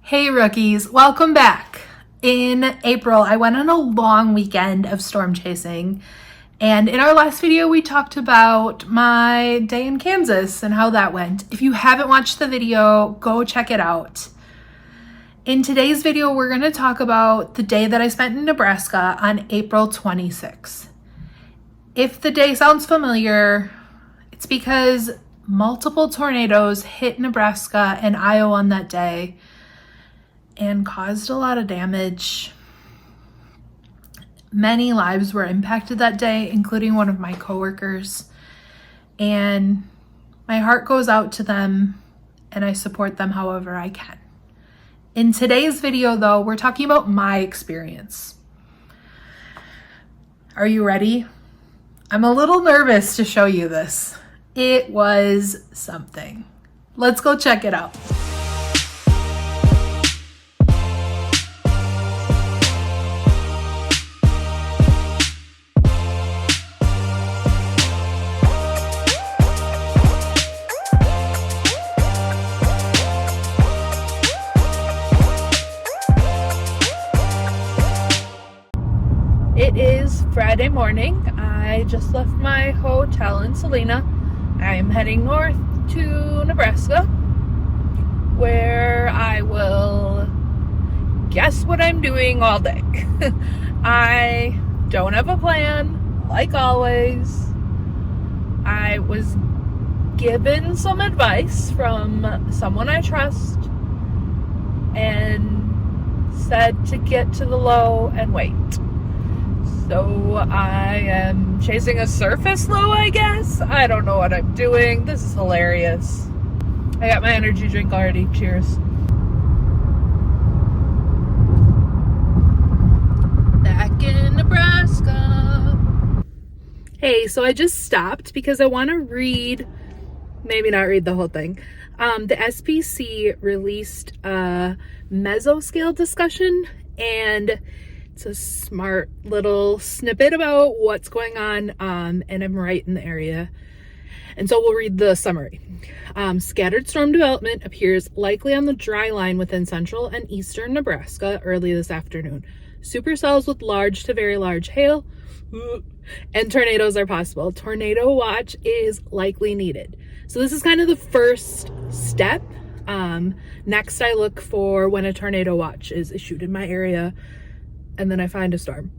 Hey rookies, welcome back. In April, I went on a long weekend of storm chasing, and in our last video, we talked about my day in Kansas and how that went. If you haven't watched the video, go check it out. In today's video, we're going to talk about the day that I spent in Nebraska on April 26th. If the day sounds familiar, it's because multiple tornadoes hit Nebraska and Iowa on that day and caused a lot of damage. Many lives were impacted that day, including one of my coworkers. And my heart goes out to them, and I support them however I can. In today's video, though, we're talking about my experience. Are you ready? I'm a little nervous to show you this. It was something. Let's go check it out. It is Friday morning. I just left my hotel in Salina. I am heading north to Nebraska, where I will guess what I'm doing all day. I don't have a plan, like always. I was given some advice from someone I trust and said to get to the low and wait. So I am chasing a surface low, I guess. I don't know what I'm doing. This is hilarious. I got my energy drink already. Cheers. Back in Nebraska. Hey, so I just stopped because I want to read, maybe not read the whole thing. The SPC released a mesoscale discussion, and it's a smart little snippet about what's going on, and I'm right in the area. And so we'll read the summary. Scattered storm development appears likely on the dry line within central and eastern Nebraska early this afternoon. Supercells with large to very large hail and tornadoes are possible. Tornado watch is likely needed. So this is kind of the first step. Next, I look for when a tornado watch is issued in my area, and then I find a storm.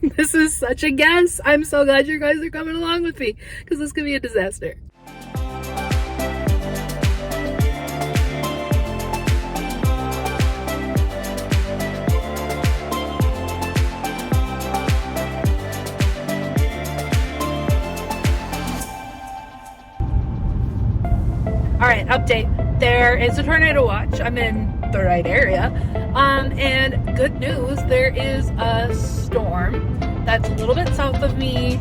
This is such a guess. I'm so glad you guys are coming along with me, because this could be a disaster. All right, update. There is a tornado watch. I'm in the right area. And good news, there is a storm that's a little bit south of me,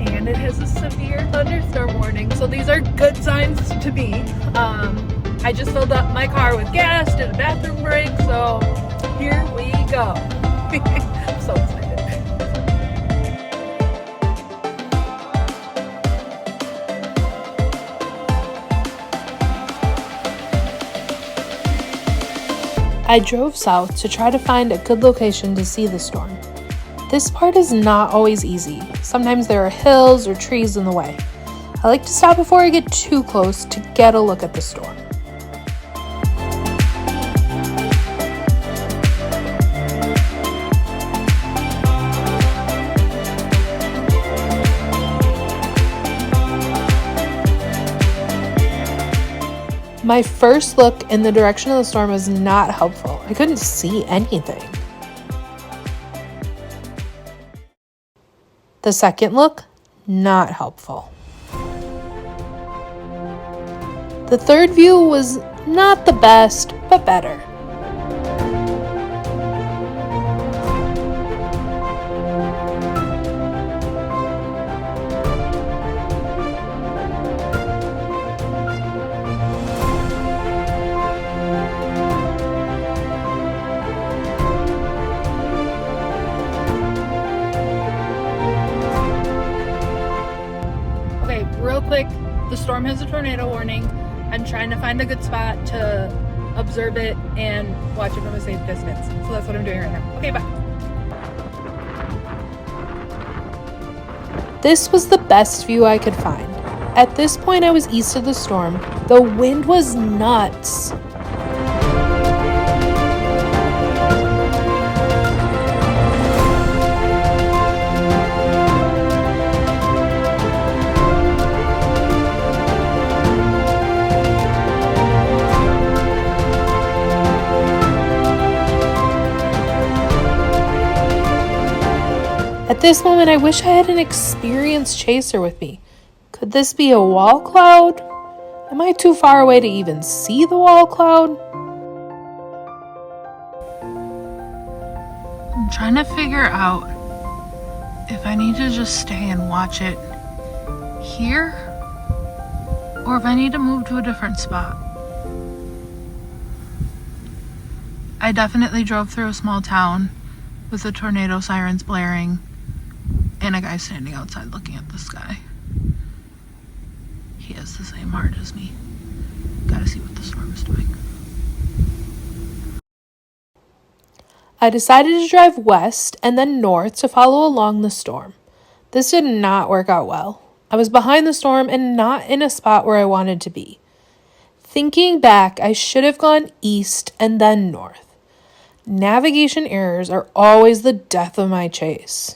and it has a severe thunderstorm warning. So these are good signs to me. I just filled up my car with gas, did a bathroom break, so here we go. I'm so excited. I drove south to try to find a good location to see the storm. This part is not always easy. Sometimes there are hills or trees in the way. I like to stop before I get too close to get a look at the storm. My first look in the direction of the storm was not helpful. I couldn't see anything. The second look, not helpful. The third view was not the best, but better. Real quick, the storm has a tornado warning. I'm trying to find a good spot to observe it, and watch it from a safe distance. So that's what I'm doing right now. Okay, bye. This was the best view I could find. At this point, I was east of the storm. The wind was nuts. At this moment, I wish I had an experienced chaser with me. Could this be a wall cloud? Am I too far away to even see the wall cloud? I'm trying to figure out if I need to just stay and watch it here, or if I need to move to a different spot. I definitely drove through a small town with the tornado sirens blaring and a guy standing outside looking at the sky. He has the same heart as me. Gotta see what the storm is doing. I decided to drive west and then north to follow along the storm. This did not work out well. I was behind the storm and not in a spot where I wanted to be. Thinking back, I should have gone east and then north. Navigation errors are always the death of my chase.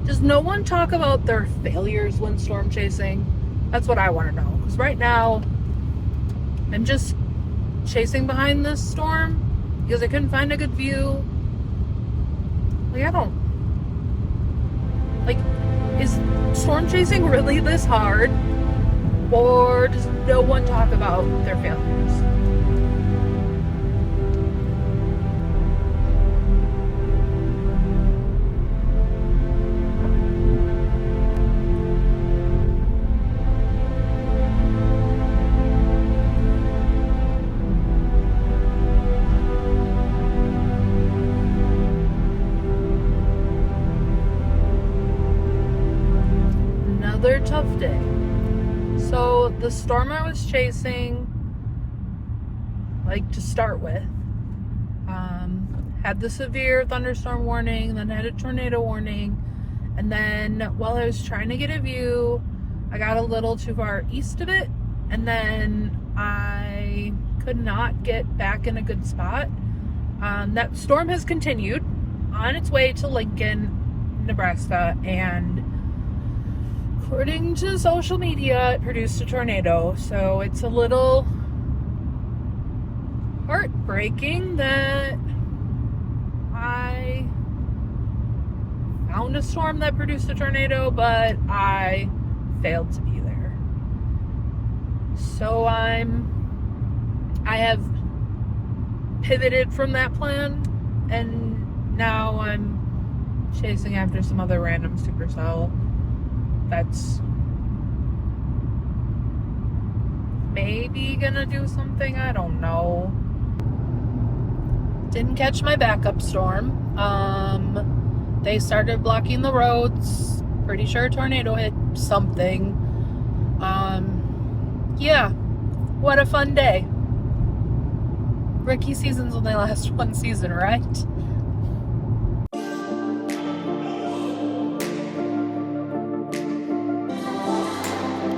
Does no one talk about their failures when storm chasing? That's what I want to know. Because right now, I'm just chasing behind this storm because I couldn't find a good view. Is storm chasing really this hard? Or does no one talk about their failures? Another tough day. So the storm I was chasing, to start with, had the severe thunderstorm warning, then had a tornado warning, and then while I was trying to get a view, I got a little too far east of it, and then I could not get back in a good spot. That storm has continued on its way to Lincoln, Nebraska, and according to social media, it produced a tornado. So it's a little heartbreaking that I found a storm that produced a tornado, but I failed to be there. So I have pivoted from that plan, and now I'm chasing after some other random supercell that's maybe gonna do something. I don't know. Didn't catch my backup storm. They started blocking the roads. Pretty sure a tornado hit something. Yeah, what a fun day. Rookie seasons only last one season, right?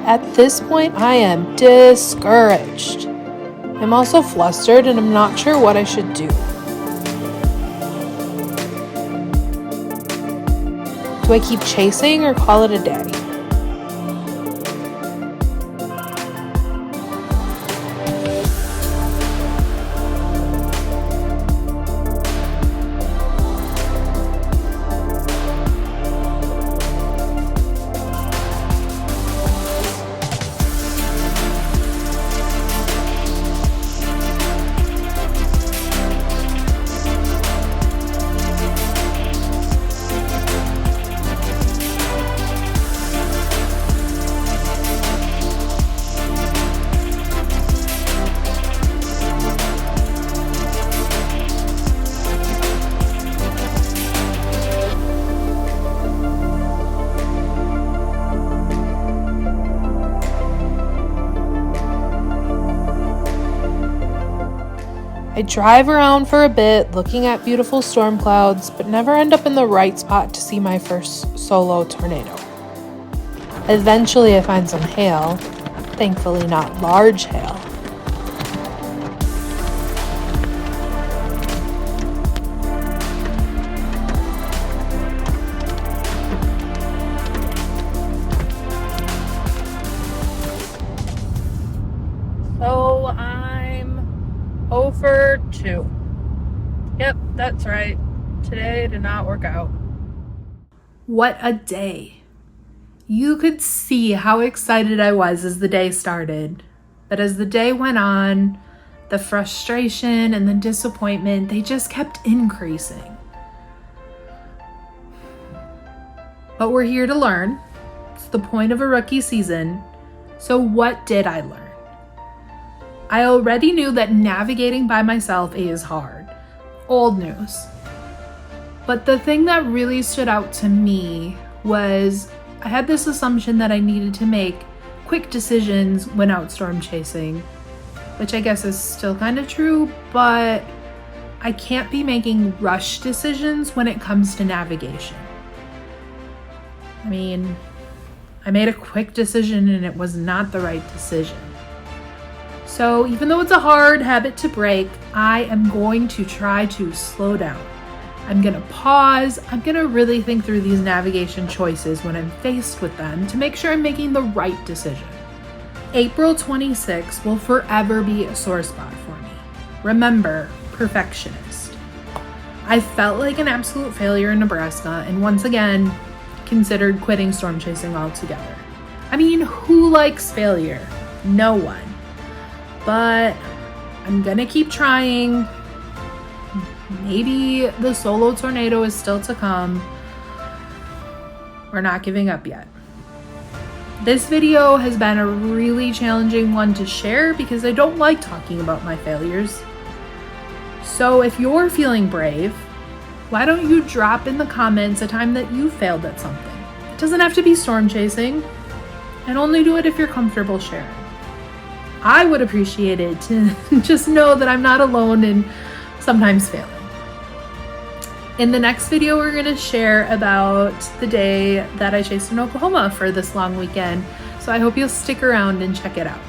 At this point, I am discouraged. I'm also flustered and I'm not sure what I should do. Do I keep chasing or call it a day? I drive around for a bit looking at beautiful storm clouds, but never end up in the right spot to see my first solo tornado. Eventually I find some hail, thankfully not large hail. So I'm 0 for 2. Yep, that's right. Today did not work out. What a day. You could see how excited I was as the day started. But as the day went on, the frustration and the disappointment, they just kept increasing. But we're here to learn. It's the point of a rookie season. So what did I learn? I already knew that navigating by myself is hard. Old news. But the thing that really stood out to me was I had this assumption that I needed to make quick decisions when out storm chasing, which I guess is still kind of true, but I can't be making rush decisions when it comes to navigation. I mean, I made a quick decision and it was not the right decision. So even though it's a hard habit to break, I am going to try to slow down. I'm going to pause. I'm going to really think through these navigation choices when I'm faced with them to make sure I'm making the right decision. April 26 will forever be a sore spot for me. Remember, perfectionist. I felt like an absolute failure in Nebraska and once again considered quitting storm chasing altogether. I mean, who likes failure? No one. But I'm gonna keep trying. Maybe the solo tornado is still to come. We're not giving up yet. This video has been a really challenging one to share because I don't like talking about my failures. So if you're feeling brave, why don't you drop in the comments a time that you failed at something? It doesn't have to be storm chasing, and only do it if you're comfortable sharing. I would appreciate it to just know that I'm not alone in sometimes failing. In the next video, we're going to share about the day that I chased in Oklahoma for this long weekend. So I hope you'll stick around and check it out.